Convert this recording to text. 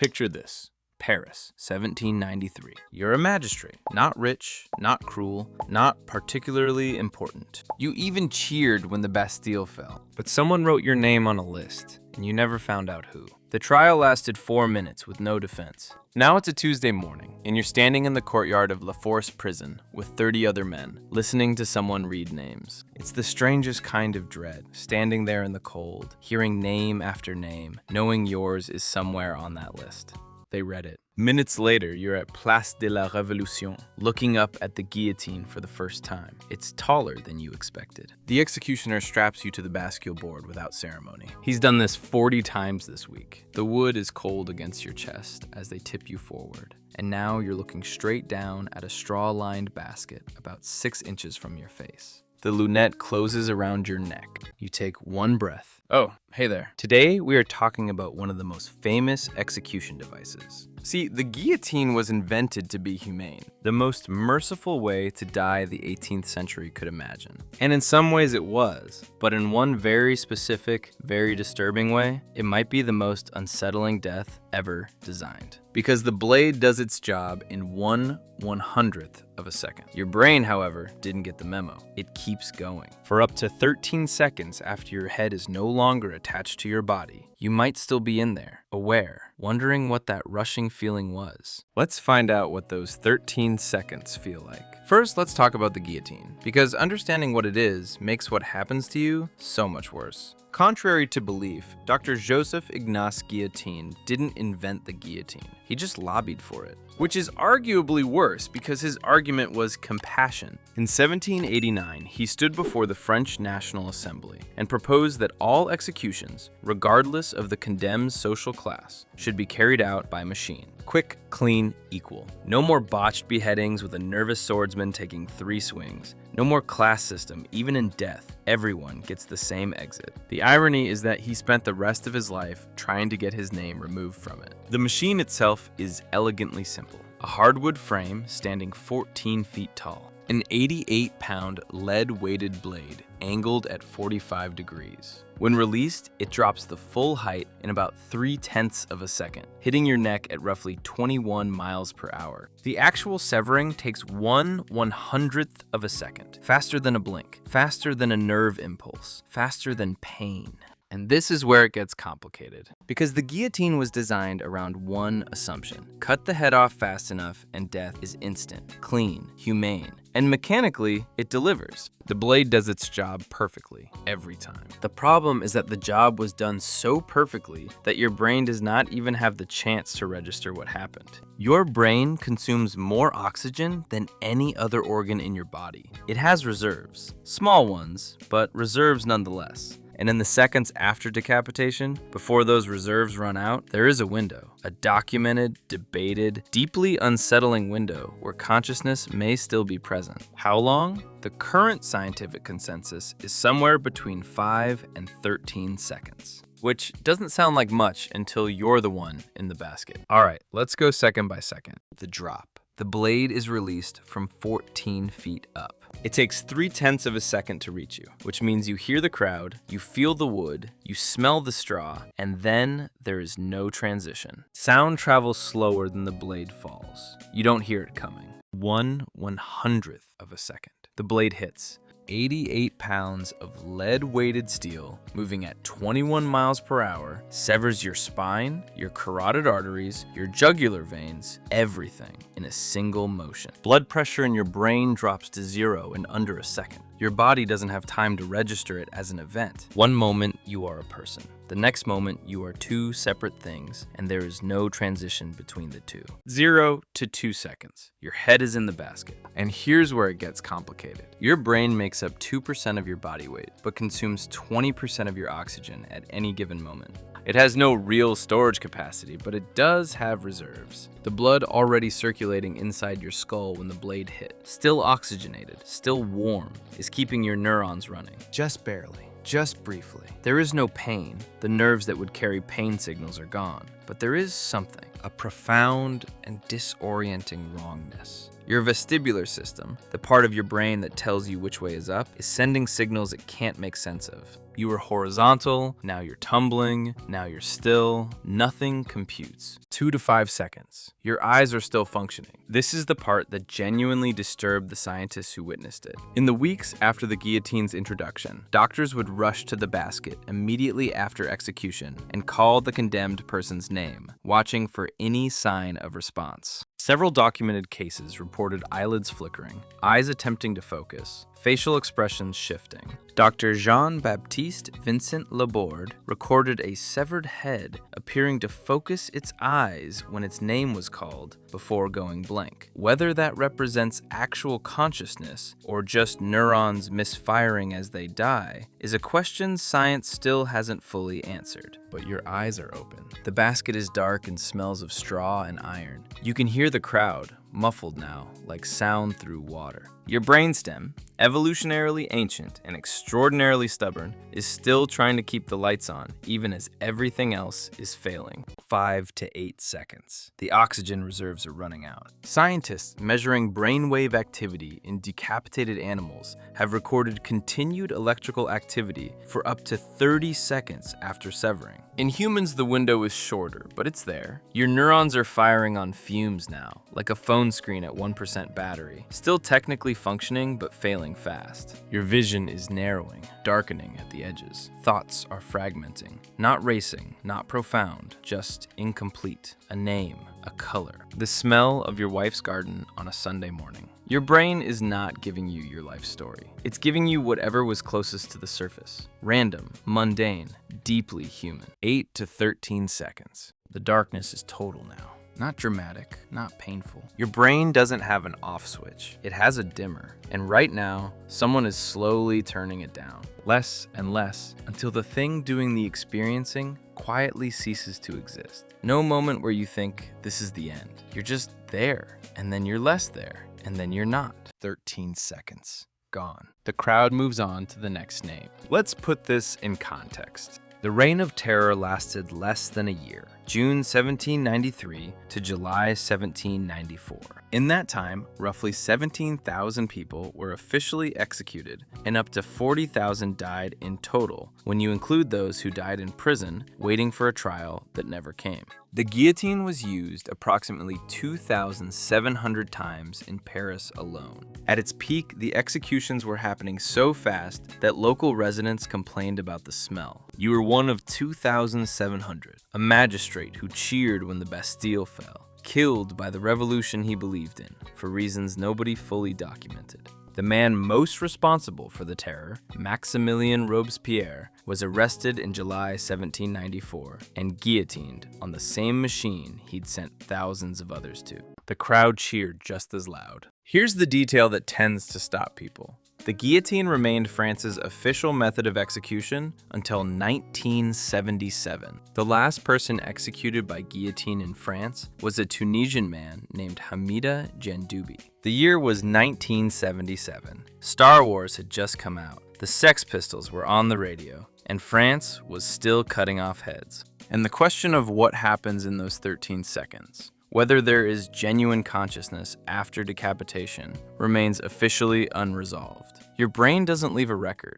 Picture this. Paris, 1793. You're a magistrate. Not rich, not cruel, not particularly important. You even cheered when the Bastille fell. But someone wrote your name on a list, and you never found out who. The trial lasted 4 minutes with no defense. Now it's a Tuesday morning, and you're standing in the courtyard of La Force prison with 30 other men, listening to someone read names. It's the strangest kind of dread, standing there in the cold, hearing name after name, knowing yours is somewhere on that list. They read it. Minutes later, you're at Place de la Révolution, looking up at the guillotine for the first time. It's taller than you expected. The executioner straps you to the Bastille board without ceremony. He's done this 40 times this week. The wood is cold against your chest as they tip you forward. And now you're looking straight down at a straw-lined basket about 6 inches from your face. The lunette closes around your neck. You take one breath. Oh, hey there. Today, we are talking about one of the most famous execution devices. See, the guillotine was invented to be humane, the most merciful way to die the 18th century could imagine. And in some ways it was, but in one very specific, very disturbing way, it might be the most unsettling death ever designed. Because the blade does its job in 1/100th of a second. Your brain, however, didn't get the memo. It keeps going. For up to 13 seconds after your head is no longer attached to your body, you might still be in there, aware, wondering what that rushing feeling was. Let's find out what those 13 seconds feel like. First, let's talk about the guillotine, because understanding what it is makes what happens to you so much worse. Contrary to belief, Dr. Joseph Ignace Guillotine didn't invent the guillotine. He just lobbied for it, which is arguably worse because his argument was compassion. In 1789, he stood before the French National Assembly and proposed that all executions, regardless of the condemned social class, should be carried out by machine. Quick, clean, equal. No more botched beheadings with a nervous swordsman taking 3 swings. No more class system, even in death. Everyone gets the same exit. The irony is that he spent the rest of his life trying to get his name removed from it. The machine itself is elegantly simple. A hardwood frame standing 14 feet tall. An 88-pound lead-weighted blade angled at 45 degrees. When released, it drops the full height in about 0.3 of a second, hitting your neck at roughly 21 miles per hour. The actual severing takes 1/100th of a second. Faster than a blink, faster than a nerve impulse, faster than pain. And this is where it gets complicated. Because the guillotine was designed around one assumption. Cut the head off fast enough and death is instant, clean, humane. And mechanically, it delivers. The blade does its job perfectly, every time. The problem is that the job was done so perfectly that your brain does not even have the chance to register what happened. Your brain consumes more oxygen than any other organ in your body. It has reserves, small ones, but reserves nonetheless. And in the seconds after decapitation, before those reserves run out, there is a window. A documented, debated, deeply unsettling window where consciousness may still be present. How long? The current scientific consensus is somewhere between 5 and 13 seconds. Which doesn't sound like much until you're the one in the basket. All right, let's go second by second. The drop. The blade is released from 14 feet up. It takes 0.3 of a second to reach you, which means you hear the crowd, you feel the wood, you smell the straw, and then there is no transition. Sound travels slower than the blade falls. You don't hear it coming. 1/100th of a second. The blade hits. 88 pounds of lead-weighted steel moving at 21 miles per hour severs your spine, your carotid arteries, your jugular veins, everything in a single motion. Blood pressure in your brain drops to 0 in under a second. Your body doesn't have time to register it as an event. One moment, you are a person. The next moment, you are 2 separate things, and there is no transition between the two. 0 to 2 seconds. Your head is in the basket. And here's where it gets complicated. Your brain makes up 2% of your body weight, but consumes 20% of your oxygen at any given moment. It has no real storage capacity, but it does have reserves. The blood already circulating inside your skull when the blade hit, still oxygenated, still warm, is keeping your neurons running. Just barely. Just briefly. There is no pain. The nerves that would carry pain signals are gone. But there is something, a profound and disorienting wrongness. Your vestibular system, the part of your brain that tells you which way is up, is sending signals it can't make sense of. You were horizontal, now you're tumbling, now you're still. Nothing computes. 2 to 5 seconds. Your eyes are still functioning. This is the part that genuinely disturbed the scientists who witnessed it. In the weeks after the guillotine's introduction, doctors would rush to the basket immediately after execution and call the condemned person's name, watching for any sign of response. Several documented cases reported eyelids flickering, eyes attempting to focus, facial expressions shifting. Dr. Jean-Baptiste Vincent Laborde recorded a severed head appearing to focus its eyes when its name was called before going blank. Whether that represents actual consciousness or just neurons misfiring as they die is a question science still hasn't fully answered. But your eyes are open. The basket is dark and smells of straw and iron. You can hear the crowd, muffled now, like sound through water. Your brainstem, evolutionarily ancient and extraordinarily stubborn, is still trying to keep the lights on, even as everything else is failing. 5 to 8 seconds. The oxygen reserves are running out. Scientists measuring brainwave activity in decapitated animals have recorded continued electrical activity for up to 30 seconds after severing. In humans, the window is shorter, but it's there. Your neurons are firing on fumes now, like a phone screen at 1% battery, still technically functioning but failing fast. Your vision is narrowing, darkening at the edges. Thoughts are fragmenting, not racing, not profound, just incomplete. A name, a color. The smell of your wife's garden on a Sunday morning. Your brain is not giving you your life story. It's giving you whatever was closest to the surface. Random, mundane, deeply human. 8 to 13 seconds. The darkness is total now. Not dramatic, not painful. Your brain doesn't have an off switch. It has a dimmer. And right now, someone is slowly turning it down. Less and less, until the thing doing the experiencing quietly ceases to exist. No moment where you think, this is the end. You're just there, and then you're less there, and then you're not. 13 seconds. Gone. The crowd moves on to the next name. Let's put this in context. The Reign of Terror lasted less than a year, June 1793 to July 1794. In that time, roughly 17,000 people were officially executed, and up to 40,000 died in total, when you include those who died in prison waiting for a trial that never came. The guillotine was used approximately 2,700 times in Paris alone. At its peak, the executions were happening so fast that local residents complained about the smell. You were one of 2,700, a magistrate who cheered when the Bastille fell, killed by the revolution he believed in, for reasons nobody fully documented. The man most responsible for the terror, Maximilien Robespierre, was arrested in July 1794 and guillotined on the same machine he'd sent thousands of others to. The crowd cheered just as loud. Here's the detail that tends to stop people. The guillotine remained France's official method of execution until 1977. The last person executed by guillotine in France was a Tunisian man named Hamida Jandoubi. The year was 1977. Star Wars had just come out. The Sex Pistols were on the radio, and France was still cutting off heads. And the question of what happens in those 13 seconds, whether there is genuine consciousness after decapitation, remains officially unresolved. Your brain doesn't leave a record.